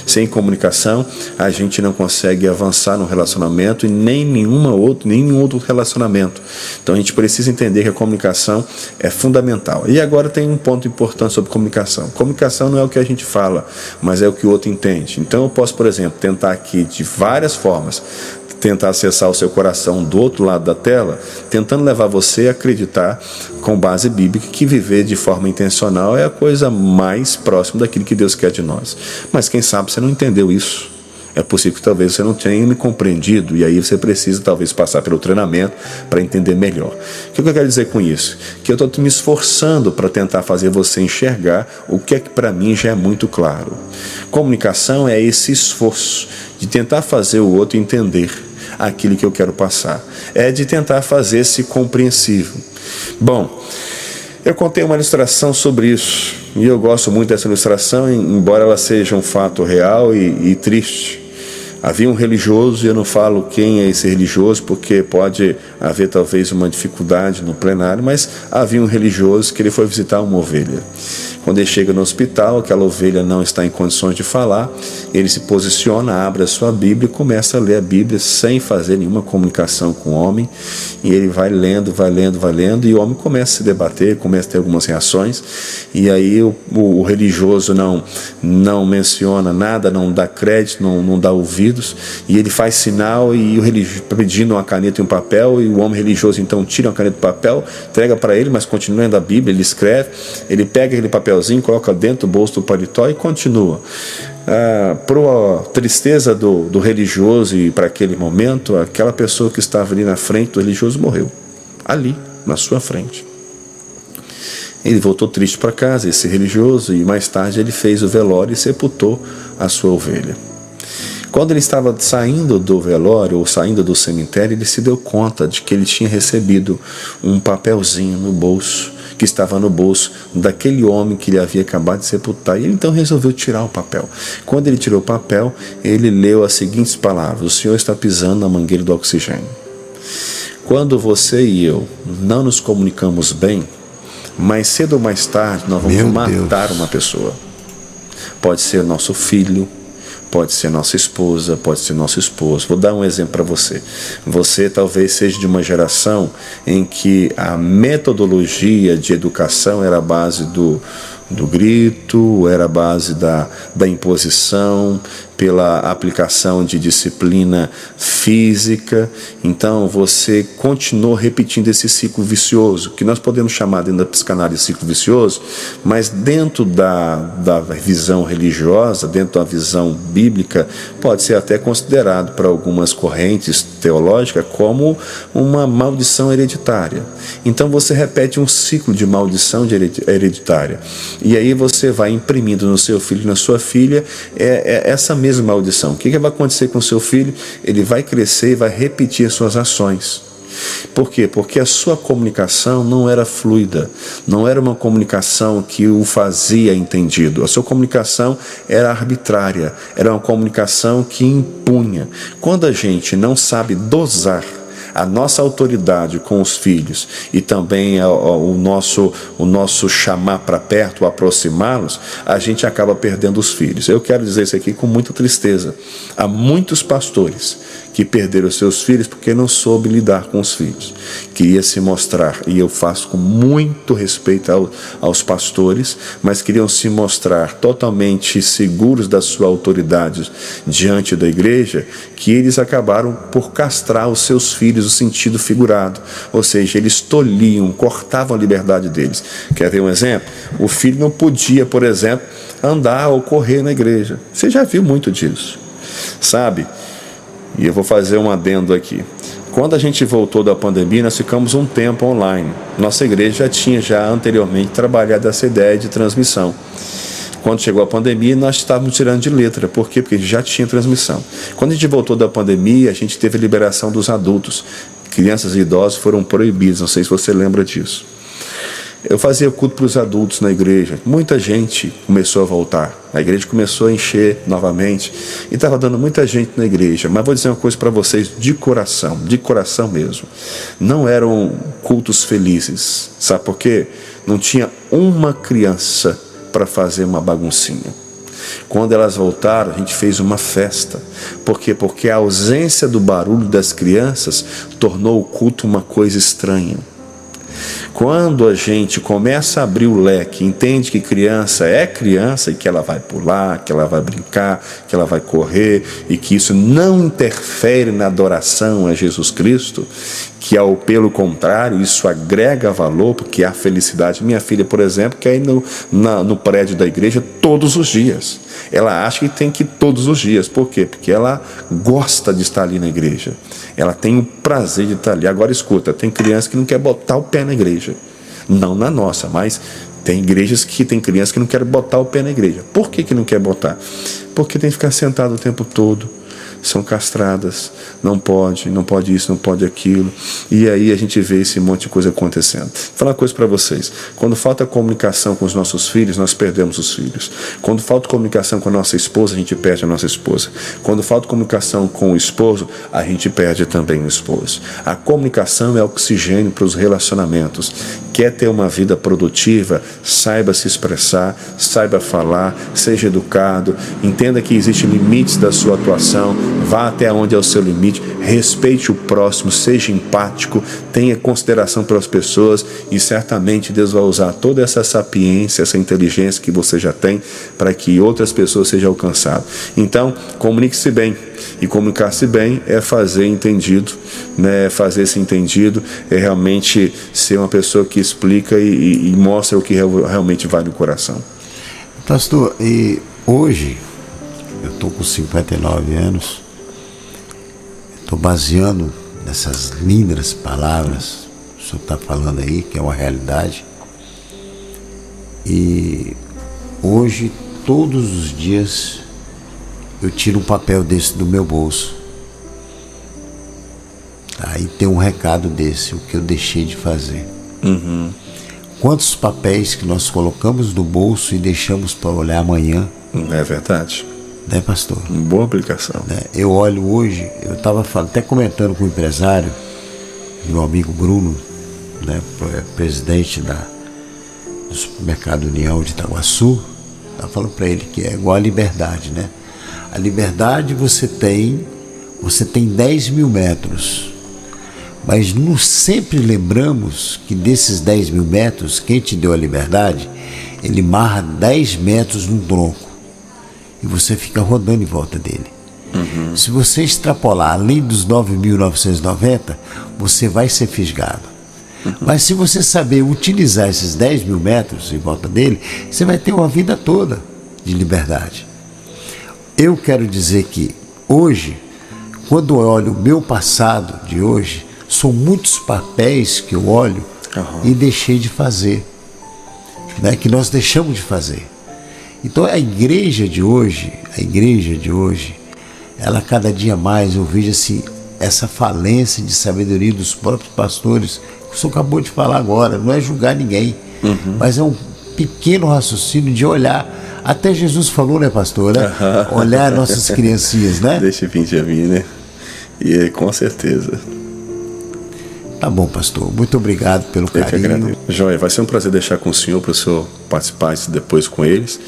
Sem comunicação a gente não consegue avançar no relacionamento e nem nenhum outro relacionamento. Então a gente precisa entender que a comunicação é fundamental. E agora tem um ponto importante sobre comunicação. Comunicação não é o que a gente fala, mas é o que o outro entende. Então eu posso, por exemplo, tentar aqui de várias formas tentar acessar o seu coração do outro lado da tela, tentando levar você a acreditar, com base bíblica, que viver de forma intencional é a coisa mais próxima daquilo que Deus quer de nós. Mas quem sabe você não entendeu isso. É possível que talvez você não tenha me compreendido, e aí você precisa talvez passar pelo treinamento para entender melhor. O que eu quero dizer com isso? Que eu estou me esforçando para tentar fazer você enxergar o que é que para mim já é muito claro. Comunicação é esse esforço de tentar fazer o outro entender aquilo que eu quero passar. É de tentar fazer-se compreensível. Bom, eu contei uma ilustração sobre isso, e eu gosto muito dessa ilustração, embora ela seja um fato real e triste. Havia um religioso, e eu não falo quem é esse religioso, porque pode haver talvez uma dificuldade no plenário, mas havia um religioso que ele foi visitar uma ovelha. Quando ele chega no hospital, aquela ovelha não está em condições de falar, ele se posiciona, abre a sua Bíblia e começa a ler a Bíblia sem fazer nenhuma comunicação com o homem, e ele vai lendo, e o homem começa a se debater, começa a ter algumas reações, e aí o religioso não menciona nada, não dá crédito, não dá ouvidos, e ele faz sinal, e o religioso pedindo uma caneta e um papel, e o homem religioso então tira uma caneta e um papel, entrega para ele, mas continua lendo a Bíblia, ele escreve, ele pega aquele papelzinho, coloca dentro do bolso do paletó e continua. Para a tristeza do religioso e para aquele momento, aquela pessoa que estava ali na frente do religioso morreu, ali, na sua frente. Ele voltou triste para casa, esse religioso, e mais tarde ele fez o velório e sepultou a sua ovelha. Quando ele estava saindo do velório ou saindo do cemitério, ele se deu conta de que ele tinha recebido um papelzinho no bolso, que estava no bolso daquele homem que ele havia acabado de sepultar. E ele então resolveu tirar o papel. Quando ele tirou o papel, ele leu as seguintes palavras: o Senhor está pisando na mangueira do oxigênio. Quando você e eu não nos comunicamos bem, mais cedo ou mais tarde nós vamos matar uma pessoa. Pode ser nosso filho, pode ser nossa esposa, pode ser nosso esposo. Vou dar um exemplo para você. Você talvez seja de uma geração em que a metodologia de educação era a base do grito, era a base da imposição, pela aplicação de disciplina física. Então você continuou repetindo esse ciclo vicioso, que nós podemos chamar dentro da psicanálise de ciclo vicioso, mas dentro da visão religiosa, dentro da visão bíblica, pode ser até considerado por algumas correntes teológicas como uma maldição hereditária. Então você repete um ciclo de maldição hereditária, e aí você vai imprimindo no seu filho e na sua filha essa mesma maldição. O que vai acontecer com o seu filho? Ele vai crescer e vai repetir suas ações. Por quê? Porque a sua comunicação não era fluida, não era uma comunicação que o fazia entendido. A sua comunicação era arbitrária, era uma comunicação que impunha. Quando a gente não sabe dosar a nossa autoridade com os filhos e também o nosso chamar para perto, aproximá-los, a gente acaba perdendo os filhos. Eu quero dizer isso aqui com muita tristeza. Há muitos pastores que perderam seus filhos porque não soube lidar com os filhos. Queria se mostrar, e eu faço com muito respeito aos pastores, mas queriam se mostrar totalmente seguros da sua autoridade diante da igreja, que eles acabaram por castrar os seus filhos no sentido figurado, ou seja, eles tolhiam, cortavam a liberdade deles. Quer ver um exemplo? O filho não podia, por exemplo, andar ou correr na igreja. Você já viu muito disso, sabe? E eu vou fazer um adendo aqui. Quando a gente voltou da pandemia, nós ficamos um tempo online. Nossa igreja já tinha anteriormente trabalhado essa ideia de transmissão. Quando chegou a pandemia, nós estávamos tirando de letra. Por quê? Porque a gente já tinha transmissão. Quando a gente voltou da pandemia, a gente teve a liberação dos adultos. Crianças e idosos foram proibidos. Não sei se você lembra disso. Eu fazia culto para os adultos na igreja. Muita gente começou a voltar. A igreja começou a encher novamente. E estava dando muita gente na igreja. Mas vou dizer uma coisa para vocês de coração mesmo. Não eram cultos felizes. Sabe por quê? Não tinha uma criança para fazer uma baguncinha. Quando elas voltaram, a gente fez uma festa. Por quê? Porque a ausência do barulho das crianças tornou o culto uma coisa estranha. Quando a gente começa a abrir o leque, entende que criança é criança e que ela vai pular, que ela vai brincar, que ela vai correr e que isso não interfere na adoração a Jesus Cristo, que pelo contrário, isso agrega valor, porque há felicidade. Minha filha, por exemplo, quer ir no prédio da igreja todos os dias. Ela acha que tem que ir todos os dias. Por quê? Porque ela gosta de estar ali na igreja. Ela tem o prazer de estar ali. Agora escuta, tem criança que não quer botar o pé na igreja. Não na nossa, mas tem igrejas que tem crianças que não querem botar o pé na igreja. Por que não quer botar? Porque tem que ficar sentado o tempo todo. São castradas, não pode isso, não pode aquilo, e aí a gente vê esse monte de coisa acontecendo. Vou falar uma coisa para vocês: quando falta comunicação com os nossos filhos, nós perdemos os filhos. Quando falta comunicação com a nossa esposa, a gente perde a nossa esposa. Quando falta comunicação com o esposo, a gente perde também o esposo. A comunicação é oxigênio para os relacionamentos. Quer ter uma vida produtiva? Saiba se expressar, saiba falar, seja educado, entenda que existem limites da sua atuação, vá até onde é o seu limite, respeite o próximo, seja empático, tenha consideração pelas pessoas, e certamente Deus vai usar toda essa sapiência, essa inteligência que você já tem para que outras pessoas sejam alcançadas. Então, comunique-se bem. E comunicar-se bem é fazer entendido, né? Fazer esse entendido é realmente ser uma pessoa que explica e mostra o que realmente vai no coração. Pastor, e hoje eu estou com 59 anos, estou baseando nessas lindas palavras que o senhor está falando aí, que é uma realidade, e hoje, todos os dias, eu tiro um papel desse do meu bolso. Aí tem um recado desse, o que eu deixei de fazer. Uhum. Quantos papéis que nós colocamos no bolso e deixamos para olhar amanhã? É verdade. Né, pastor? Boa aplicação. Eu olho hoje, eu estava até comentando com o empresário, meu amigo Bruno, né, presidente do supermercado União de Itaguaçu, estava falando para ele que é igual a liberdade, né? A liberdade você tem 10 mil metros. Mas não sempre lembramos que desses 10 mil metros, quem te deu a liberdade, ele marra 10 metros no tronco. E você fica rodando em volta dele. Se você extrapolar além dos 9.990, você vai ser fisgado. Mas se você saber utilizar esses 10 mil metros em volta dele, você vai ter uma vida toda de liberdade. Eu quero dizer que hoje, quando eu olho o meu passado de hoje, são muitos papéis que eu olho e deixei de fazer, né? Que nós deixamos de fazer. Então a igreja de hoje, ela cada dia mais, eu vejo assim, essa falência de sabedoria dos próprios pastores, que o senhor acabou de falar agora, não é julgar ninguém, mas é um pequeno raciocínio de olhar. Até Jesus falou, né, pastor? Né? Olhar nossas criancinhas, né? Deixa vir de mim, né? E com certeza. Tá bom, pastor. Muito obrigado pelo carinho. Eu que agradeço. Joia, vai ser um prazer deixar com o senhor para o senhor participar depois com eles.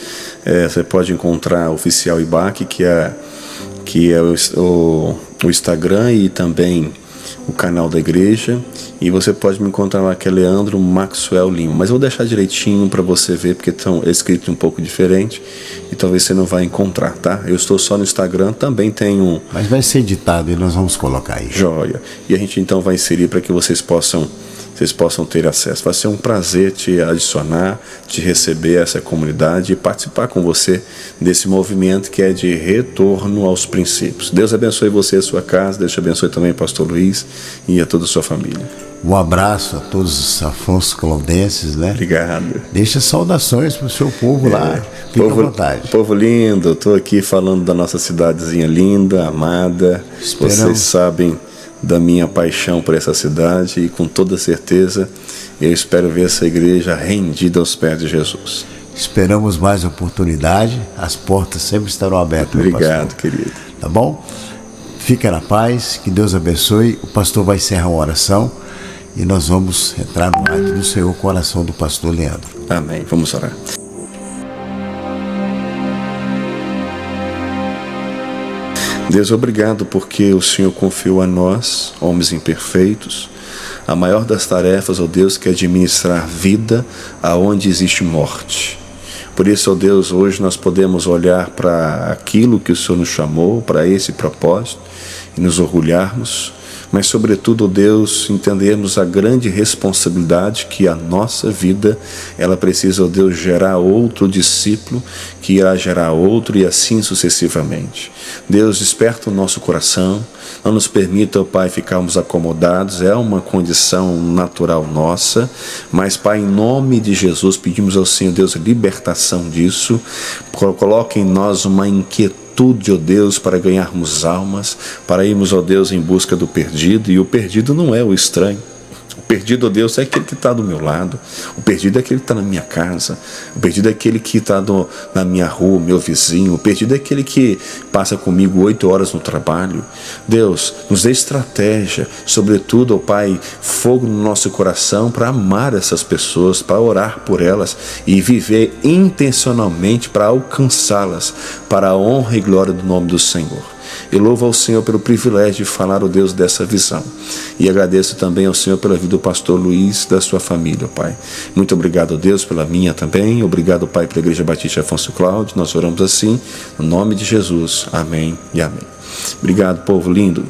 Você pode encontrar o Oficial Ibaque, que é o Instagram e também o canal da igreja. E você pode me encontrar lá, que é Leandro Maxwell Lima. Mas eu vou deixar direitinho para você ver, porque é escrito um pouco diferente e talvez você não vai encontrar, tá? Eu estou só no Instagram, também tem um... Mas vai ser editado e nós vamos colocar aí. Joia. E a gente então vai inserir para que vocês possam ter acesso. Vai ser um prazer te adicionar, te receber a essa comunidade e participar com você desse movimento que é de retorno aos princípios. Deus abençoe você e a sua casa. Deus te abençoe também, pastor Luiz, e a toda a sua família. Um abraço a todos os Afonso Claudenses, né? Obrigado. Deixa saudações para o seu povo lá. Fica à vontade. Povo lindo, estou aqui falando da nossa cidadezinha linda, amada. Vocês sabem da minha paixão por essa cidade e com toda certeza eu espero ver essa igreja rendida aos pés de Jesus. Esperamos mais oportunidade, as portas sempre estarão abertas. Obrigado, querido. Tá bom? Fica na paz, que Deus abençoe. O pastor vai encerrar uma oração e nós vamos entrar no ato do Senhor com a oração do pastor Leandro. Amém. Vamos orar. Deus, obrigado porque o Senhor confiou a nós, homens imperfeitos, a maior das tarefas, ó Deus, que é administrar vida aonde existe morte. Por isso, ó Deus, hoje nós podemos olhar para aquilo que o Senhor nos chamou, para esse propósito, e nos orgulharmos, mas sobretudo, ó Deus, entendermos a grande responsabilidade que a nossa vida, ela precisa, ó Deus, gerar outro discípulo, que irá gerar outro e assim sucessivamente. Deus, desperta o nosso coração, não nos permita, ó Pai, ficarmos acomodados, é uma condição natural nossa, mas, Pai, em nome de Jesus, pedimos ao Senhor, Deus, libertação disso, coloque em nós uma inquietude, ó Deus, para ganharmos almas, para irmos, ó Deus, em busca do perdido, e o perdido não é o estranho. O perdido, ó Deus, é aquele que está do meu lado. O perdido é aquele que está na minha casa. O perdido é aquele que está na minha rua, meu vizinho. O perdido é aquele que passa comigo 8 horas no trabalho. Deus, nos dê estratégia, sobretudo, ó Pai, fogo no nosso coração para amar essas pessoas, para orar por elas e viver intencionalmente para alcançá-las, para a honra e glória do nome do Senhor. Eu louvo ao Senhor pelo privilégio de falar, ó Deus, dessa visão. E agradeço também ao Senhor pela vida do pastor Luiz, da sua família, Pai. Muito obrigado, Deus, pela minha também. Obrigado, Pai, pela Igreja Batista Afonso Cláudio. Nós oramos assim, no nome de Jesus. Amém e amém. Obrigado, povo lindo.